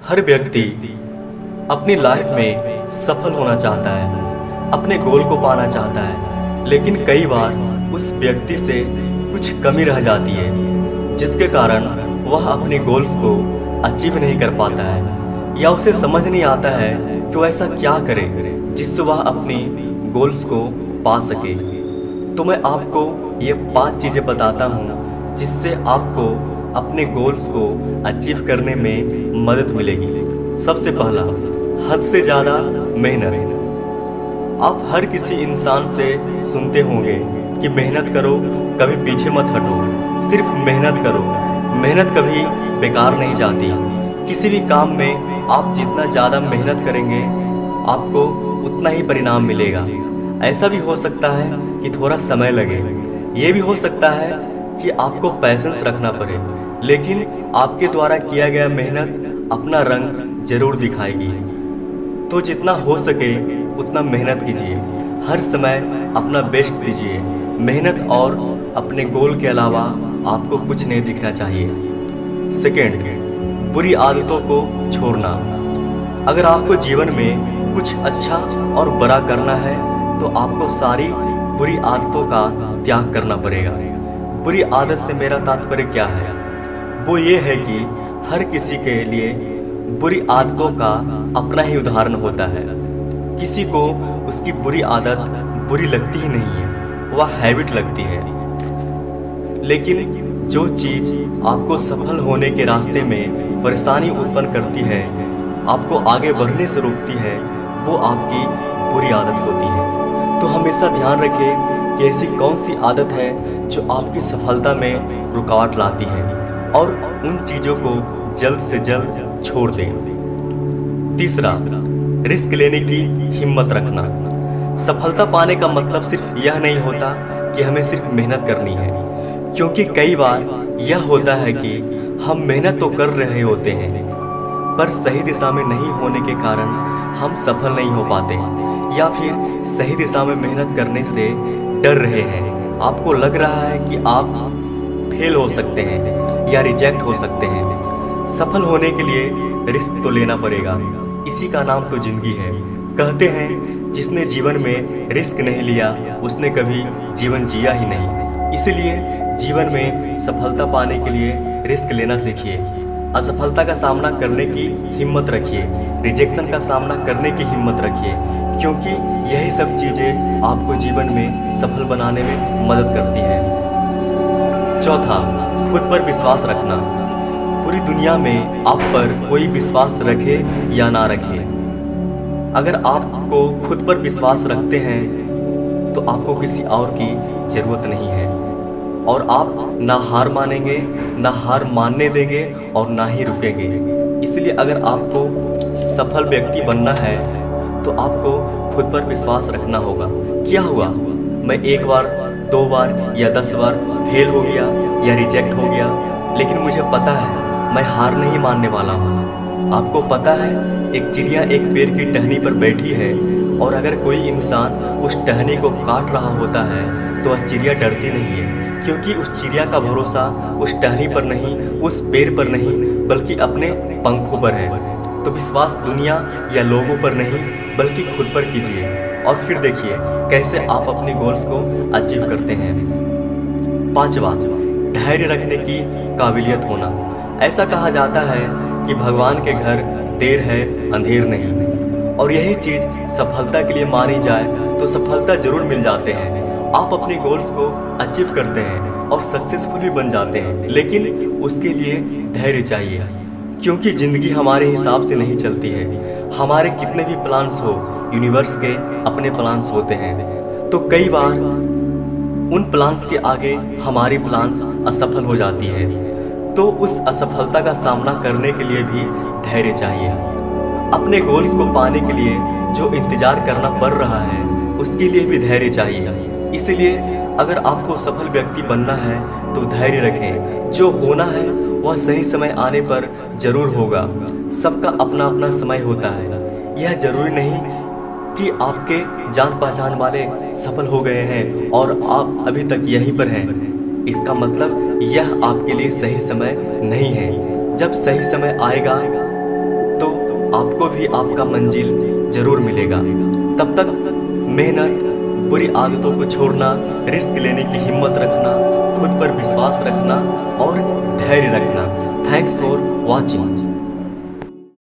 हर व्यक्ति अपनी लाइफ में सफल होना चाहता है, अपने गोल को पाना चाहता है, लेकिन कई बार उस व्यक्ति से कुछ कमी रह जाती है, जिसके कारण वह अपने गोल्स को अचीव नहीं कर पाता है या उसे समझ नहीं आता है कि वह ऐसा क्या करे जिससे वह अपनी गोल्स को पा सके। तो मैं आपको ये 5 चीज़ें बताता हूँ जिससे आपको अपने गोल्स को अचीव करने में मदद मिलेगी। सबसे पहला, हद से ज़्यादा मेहनत। आप हर किसी इंसान से सुनते होंगे कि मेहनत करो, कभी पीछे मत हटो, सिर्फ मेहनत करो। मेहनत कभी बेकार नहीं जाती। किसी भी काम में आप जितना ज़्यादा मेहनत करेंगे आपको उतना ही परिणाम मिलेगा। ऐसा भी हो सकता है कि थोड़ा समय लगे, ये भी हो सकता है कि आपको पैशेंस रखना पड़े, लेकिन आपके द्वारा किया गया मेहनत अपना रंग जरूर दिखाएगी। तो जितना हो सके उतना मेहनत कीजिए, हर समय अपना बेस्ट दीजिए। मेहनत और अपने गोल के अलावा आपको कुछ नहीं दिखना चाहिए। सेकेंड, बुरी आदतों को छोड़ना। अगर आपको जीवन में कुछ अच्छा और बड़ा करना है तो आपको सारी बुरी आदतों का त्याग करना पड़ेगा। बुरी आदत से मेरा तात्पर्य क्या है? वो ये है कि हर किसी के लिए बुरी आदतों का अपना ही उदाहरण होता है। किसी को उसकी बुरी आदत बुरी लगती ही नहीं है, वह हैबिट लगती है। लेकिन जो चीज़ आपको सफल होने के रास्ते में परेशानी उत्पन्न करती है, आपको आगे बढ़ने से रोकती है, वो आपकी बुरी आदत होती है। तो हमेशा ध्यान रखें कि ऐसी कौन सी आदत है जो आपकी सफलता में रुकावट लाती है और उन चीज़ों को जल्द से जल्द छोड़ दें। तीसरा, रिस्क लेने की हिम्मत रखना। सफलता पाने का मतलब सिर्फ यह नहीं होता कि हमें सिर्फ मेहनत करनी है, क्योंकि कई बार यह होता है कि हम मेहनत तो कर रहे होते हैं पर सही दिशा में नहीं होने के कारण हम सफल नहीं हो पाते, या फिर सही दिशा में मेहनत करने से डर रहे हैं। आपको लग रहा है कि आप फेल हो सकते हैं या रिजेक्ट हो सकते हैं। सफल होने के लिए रिस्क तो लेना पड़ेगा, इसी का नाम तो जिंदगी है। कहते हैं जिसने जीवन में रिस्क नहीं लिया उसने कभी जीवन जिया ही नहीं। इसलिए जीवन में सफलता पाने के लिए रिस्क लेना सीखिए, असफलता का सामना करने की हिम्मत रखिए, रिजेक्शन का सामना करने की हिम्मत रखिए, क्योंकि यही सब चीज़ें आपको जीवन में सफल बनाने में मदद करती है। चौथा, खुद पर विश्वास रखना। पूरी दुनिया में आप पर कोई विश्वास रखे या ना रखे, अगर आपको खुद पर विश्वास रखते हैं तो आपको किसी और की ज़रूरत नहीं है, और आप ना हार मानेंगे, ना हार मानने देंगे और ना ही रुकेंगे। इसलिए अगर आपको सफल व्यक्ति बनना है तो आपको खुद पर विश्वास रखना होगा। क्या हुआ, मैं 1 बार 2 बार या 10 बार फेल हो गया या रिजेक्ट हो गया, लेकिन मुझे पता है मैं हार नहीं मानने वाला हूँ। आपको पता है एक चिड़िया एक पेड़ की टहनी पर बैठी है, और अगर कोई इंसान उस टहनी को काट रहा होता है तो वह चिड़िया डरती नहीं है, क्योंकि उस चिड़िया का भरोसा उस टहनी पर नहीं, उस पेड़ पर नहीं, बल्कि अपने पंखों पर है। तो विश्वास दुनिया या लोगों पर नहीं बल्कि खुद पर कीजिए, और फिर देखिए कैसे आप अपने गोल्स को अचीव करते हैं। पांचवा, धैर्य रखने की काबिलियत होना। ऐसा कहा जाता है कि भगवान के घर देर है अंधेर नहीं, और यही चीज़ सफलता के लिए मानी जाए तो सफलता जरूर मिल जाते हैं। आप अपने गोल्स को अचीव करते हैं और सक्सेसफुल भी बन जाते हैं, लेकिन उसके लिए धैर्य चाहिए, क्योंकि ज़िंदगी हमारे हिसाब से नहीं चलती है। हमारे कितने भी प्लान्स हो, यूनिवर्स के अपने प्लान्स होते हैं, तो कई बार उन प्लान्स के आगे हमारी प्लान्स असफल हो जाती है। तो उस असफलता का सामना करने के लिए भी धैर्य चाहिए। अपने गोल्स को पाने के लिए जो इंतज़ार करना पड़ रहा है उसके लिए भी धैर्य चाहिए। इसलिए अगर आपको सफल व्यक्ति बनना है तो धैर्य रखें। जो होना है वह सही समय आने पर जरूर होगा। सबका अपना अपना समय होता है। यह जरूरी नहीं कि आपके जान पहचान वाले सफल हो गए हैं और आप अभी तक यहीं पर हैं। इसका मतलब यह आपके लिए सही समय नहीं है। जब सही समय आएगा तो आपको भी आपका मंजिल जरूर मिलेगा। तब तक मेहनत, बुरी आदतों को छोड़ना, रिस्क लेने की हिम्मत रखना, खुद पर विश्वास रखना और धैर्य रखना। Thanks for watching.